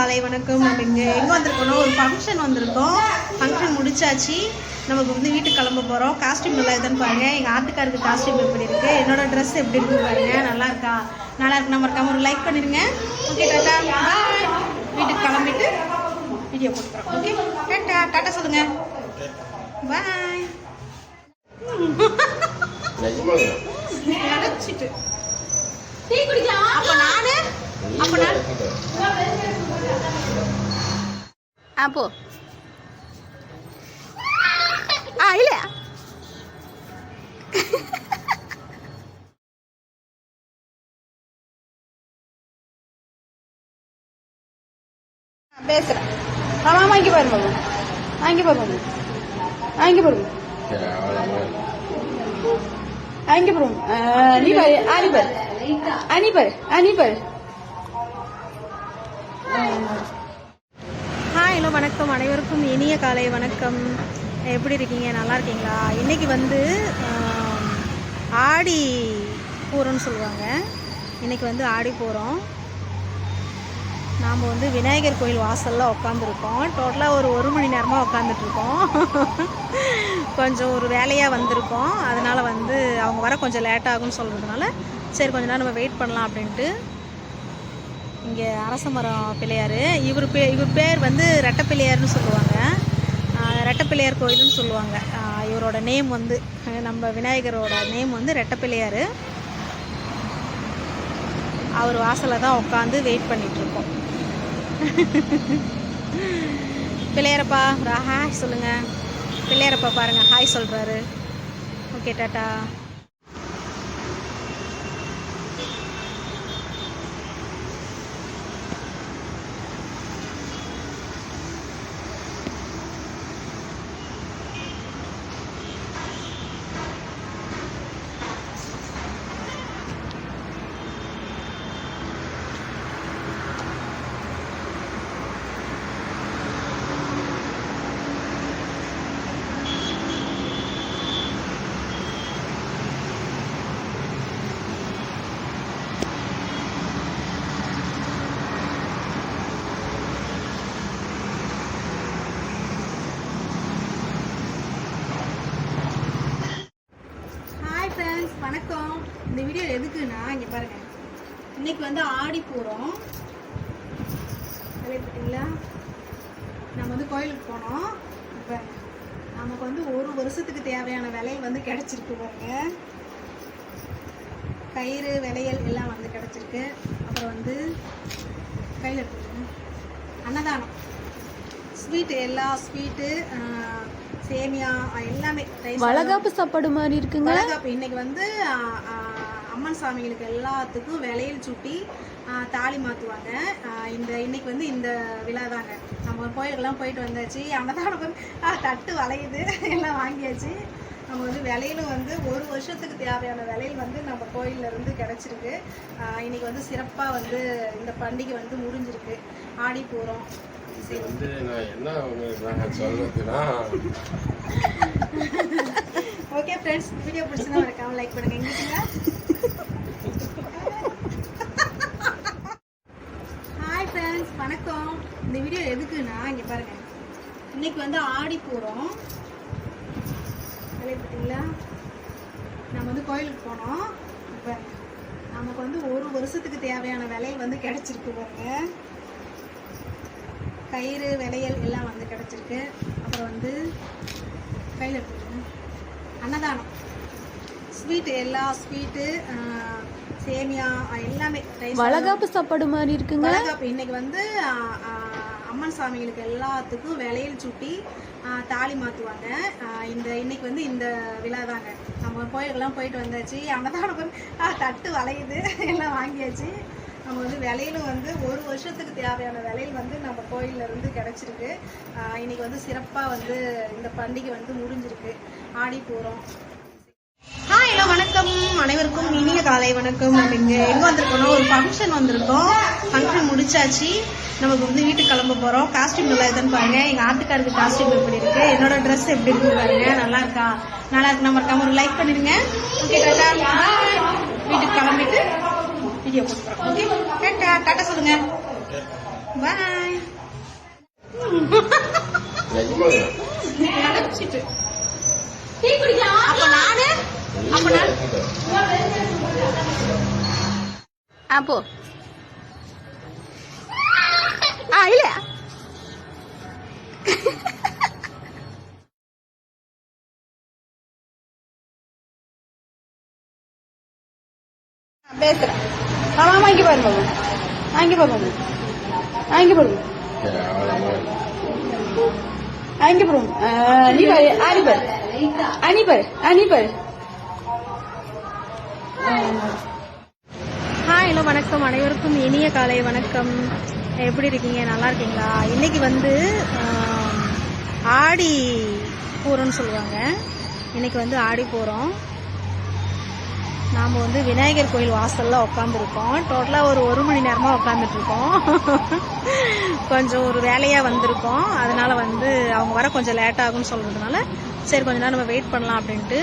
காலை வணக்கம். நம்ம எங்கே வந்திருக்கோம்? ஒரு ஃபங்க்ஷன் வந்திருக்கோம். ஃபங்க்ஷன் முடிச்சாச்சு. நமக்கு வந்து வீட்டுக்கு கிளம்ப போகிறோம். காஸ்டியூம் நல்லா இருக்குன்னு பாருங்கள். எங்கள் ஆட்டுக்காருக்கு காஸ்டியூம் எப்படி இருக்குது, என்னோட ட்ரெஸ் எப்படி இருக்குன்னு பாருங்கள். நல்லா இருக்கா? நல்லா இருக்கு. நம்ம இருக்காம ஒரு லைக் பண்ணிடுங்க. ஓகே, டாட்டா பாய். வீட்டுக்கு கிளம்பிட்டு வீடியோ போட்டுக்கிறோம். Okay, tata. டாட்டா சொல்லுங்கள். பாய். நினச்சிட்டு அப்போ நான் அப்போ இல்ல பேசுறேன். வாங்கி பாருங்க, வாங்கி பாருங்க, வாங்கி பாருங்க, வாங்கி பாருங்க. அனிபர் அனிபர் அனிபர். ஹலோ, வணக்கம். அனைவருக்கும் இனிய காலை வணக்கம். எப்படி இருக்கீங்க? நல்லா இருக்கீங்களா? இன்றைக்கி வந்து ஆடி பூரம்னு சொல்லுவாங்க. இன்றைக்கி வந்து ஆடி பூரம். நாம் வந்து விநாயகர் கோயில் வாசலில் உட்காந்துருக்கோம். டோட்டலாக ஒரு மணி நேரமாக உட்காந்துட்ருக்கோம். கொஞ்சம் ஒரு வேலையாக வந்திருக்கோம். அதனால் வந்து அவங்க வர கொஞ்சம் லேட் ஆகும்னு சொல்கிறதுனால சரி கொஞ்ச நேரம் நம்ம வெயிட் பண்ணலாம் அப்படின்ட்டு. இங்கே அரச மரம் பிள்ளையார். இவர் பேர் வந்து ரெட்டப்பிள்ளையார்னு சொல்லுவாங்க. ரெட்டப்பிள்ளையார் கோயில்னு சொல்லுவாங்க. இவரோட நேம் வந்து, நம்ம விநாயகரோட நேம் வந்து ரெட்டப்பிள்ளையார். அவர் வாசலில் தான் உட்காந்து வெயிட் பண்ணிகிட்ருக்கோம். பிள்ளையாரப்பா ஒரு ஹாய் சொல்லுங்கள். பிள்ளையாரப்பா பாருங்கள், ஹாய் சொல்கிறாரு. Okay, tata. வணக்கம். இந்த வீடியோ எதுக்குன்னா, இங்கே பாருங்கள், இன்னைக்கு வந்து ஆடி பூரம். பார்த்தீங்களா? நம்ம வந்து கோயிலுக்கு போனோம். இப்போ நமக்கு வந்து ஒரு வருஷத்துக்கு தேவையான விலையில் வந்து கிடச்சிருக்கு பாருங்க. கயிறு விலையல் எல்லாம் வந்து கிடச்சிருக்கு. அப்புறம் வந்து கையில் எடுத்துக்கோங்க. அன்னதானம் ஸ்வீட்டு, எல்லா ஸ்வீட்டு, சேமியா எல்லாமே. வளகாப்பு சாப்பாடு மாதிரி இருக்குங்க. வளகாப்பு இன்னைக்கு வந்து அம்மன் சாமிகளுக்கு எல்லாத்துக்கும் விலையில் சுட்டி தாலி மாற்றுவாங்க. இன்னைக்கு வந்து இந்த விழா தாங்க. நம்ம கோயிலுக்கெல்லாம் போயிட்டு வந்தாச்சு. அன்னதானம் தட்டு வளையுது எல்லாம் வாங்கியாச்சு. நம்ம வந்து விலையிலும் வந்து ஒரு வருஷத்துக்கு தேவையான விலையில் வந்து நம்ம கோயிலில் இருந்து கிடச்சிருக்கு. இன்னைக்கு வந்து சிறப்பாக வந்து இந்த பண்டிகை வந்து முடிஞ்சிருக்கு. ஆடி பூரம். வந்து நான் என்ன சொல்றதுன்னா, ஓகே ஃப்ரெண்ட்ஸ், வீடியோ பிடிச்சிருந்தா மறக்காம லைக் பண்ணுங்க. எங்கிட்டீங்களா? ஹாய் ஃப்ரெண்ட்ஸ், வணக்கம். இந்த வீடியோ எதுக்குன்னா, இங்கே பாருங்க, இன்னைக்கு வந்து ஆடி பூரம். பார்த்தீங்களா? நம்ம வந்து கோயிலுக்கு போனோம். இப்போ நமக்கு வந்து ஒரு வருஷத்துக்கு தேவையான விலையில் வந்து கிடச்சிருக்கு பாருங்க. கயிறு விலையல் எல்லாம் வந்து கிடச்சிருக்கு. அப்புறம் வந்து கையில் எடுத்துக்கோங்க. அன்னதானம் ஸ்வீட்டு, எல்லா ஸ்வீட்டு, சேமியா எல்லாமே. வளகாப்பு சாப்பாடு மாதிரி இருக்குங்க. வளகாப்பு இன்னைக்கு வந்து அம்மன் சாமிகளுக்கு எல்லாத்துக்கும் விலையில் சுட்டி தாலி மாற்றுவாங்க. இன்னைக்கு வந்து இந்த விழா தாங்க. நம்ம கோயிலுக்கெல்லாம் போயிட்டு வந்தாச்சு. அன்னதானம் தட்டு வளையுது எல்லாம் வாங்கியாச்சு. நம்ம வந்து விலையிலும் வந்து ஒரு வருஷத்துக்கு தேவையான விலையில் வந்து நம்ம கோயிலில் இருந்து கிடச்சிருக்கு. இன்னைக்கு வந்து சிறப்பாக வந்து இந்த பண்டிகை வந்து முடிஞ்சிருக்கு. ஆடி பூரம். ஹலோ, வணக்கம். அனைவருக்கும் இனிய காலை வணக்கம். நம்ம இங்கே வந்திருக்கோம்? ஒரு ஃபங்க்ஷன் வந்திருக்கோம். ஃபங்க்ஷன் முடிச்சாச்சு. நமக்கு வந்து வீட்டுக்கு கிளம்ப போகிறோம். காஸ்டியூம் நல்லா இருக்குன்னு பாருங்க. எங்கள் ஆட்டுக்காருக்கு காஸ்டியூம் எப்படி இருக்குது, என்னோட ட்ரெஸ் எப்படி இருக்குன்னு பாருங்க. நல்லா இருக்கா? நல்லா இருக்கு. நம்ம இருக்காம ஒரு லைக் பண்ணிடுங்க. ஓகே, டாட்டா பாய். வீட்டுக்கு கிளம்பிட்டு வீடியோ போட்டுக்கிறோம். Okay, tata. டாட்டா சொல்லுங்க. பாய். நிஜமாங்க. நடச்சிட்டு டீ குடிக்கலாம். அப்ப நானு அப்போ இல்ல பேசுறேன். மாமா இங்க பாரு, மாமா அங்க பாரு, மாமா அங்க பாரு, அங்க பாரு, நீ பாரு, அனி பாரு, அனி பாரு, அனி பாரு. ஹலோ, வணக்கம் அனைவருக்கும் இனிய காலை வணக்கம். எப்படி இருக்கீங்க? நல்லா இருக்கீங்களா? இன்னைக்கு வந்து ஆடி பூரம்னு சொல்லுவாங்க. இன்னைக்கு வந்து ஆடி பூரம். நாம் வந்து விநாயகர் கோயில் வாசலில் உட்காந்துருக்கோம். டோட்டலாக ஒரு மணி நேரமாக உட்காந்துட்ருக்கோம். கொஞ்சம் ஒரு வேலையாக வந்திருக்கோம். அதனால் வந்து அவங்க வர கொஞ்சம் லேட் ஆகும்னு சொல்கிறதுனால சரி கொஞ்ச நேரம் நம்ம வெயிட் பண்ணலாம் அப்படின்ட்டு